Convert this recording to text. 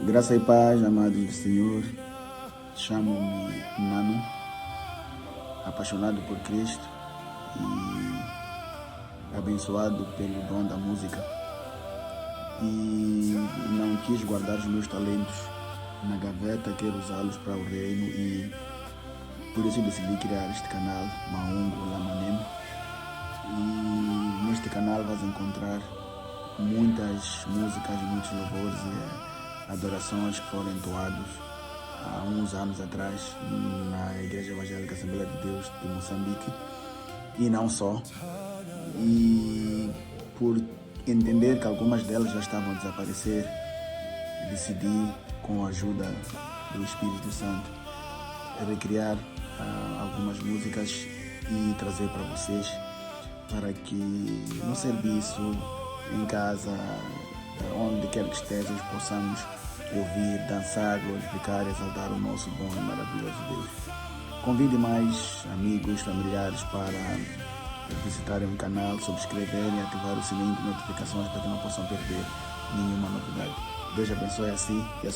Graça e paz, amados do Senhor. Chamo-me Nano, apaixonado por Cristo e abençoado pelo dom da música. E não quis guardar os meus talentos na gaveta, quero usá-los para o reino e por isso decidi criar este canal, Maungo Lamaneno. E neste canal vais encontrar muitas músicas, muitos louvores e adorações que foram entoados há uns anos atrás na Igreja Evangélica Assembleia de Deus de Moçambique e não só. E por entender que algumas delas já estavam a desaparecer, decidi, com a ajuda do Espírito Santo, recriar algumas músicas e trazer para vocês, para que no serviço, em casa, onde quer que estejas, possamos ouvir, dançar, glorificar e exaltar o nosso bom e maravilhoso Deus. Convide mais amigos, familiares para visitarem o canal, subscreverem e ativar o sininho de notificações para que não possam perder nenhuma novidade. Deus abençoe assim e a